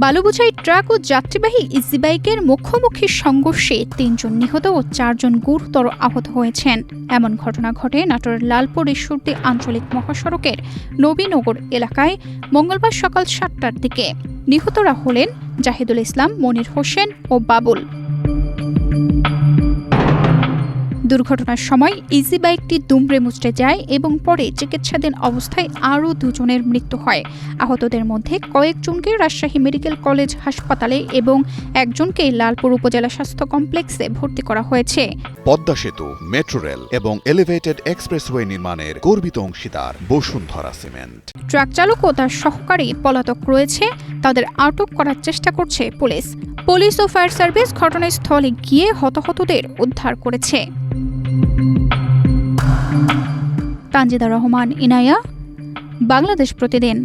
বালুবোঝাই truck ও যাত্রীবাহী easy বাইকের মুখোমুখি সংঘর্ষে ৩ জন নিহত ও ৪ জন গুরুতর আহত হয়েছেন। এমন ঘটনা ঘটে নাটোরের লালপুর ঈশ্বরদী আঞ্চলিক মহাসড়কের নবীনগর এলাকায় মঙ্গলবার সকাল ৭টার দিকে। নিহতরা হলেন জাহিদুল ইসলাম, মনির হোসেন ও বাবুল। দুর্ঘটনার সময় ইজি বাইকটি দুমড়ে মুচড়ে যায় এবং পরে চিকিৎসাধীন অবস্থায় আরও ২ জনের মৃত্যু হয়। আহতদের মধ্যে কয়েকজনকে রাজশাহী মেডিকেল কলেজ হাসপাতালে এবং একজনকে লালপুর উপজেলা স্বাস্থ্য কমপ্লেক্সে ভর্তি করা হয়েছে। পদ্মা সেতু, মেট্রো রেল এবং এলিভেটেড এক্সপ্রেসওয়ে নির্মাণের গর্বিত অংশীদার বসুন্ধরা সিমেন্ট। ট্রাক চালক ও তার সহকারী পলাতক রয়েছে, তাদের আটক করার চেষ্টা করছে পুলিশ। পুলিশ ও ফায়ার সার্ভিস ঘটনাস্থলে গিয়ে হতাহতদের উদ্ধার করেছে। তানজিদা রহমান, ইনায়া, বাংলাদেশ প্রতিদিন।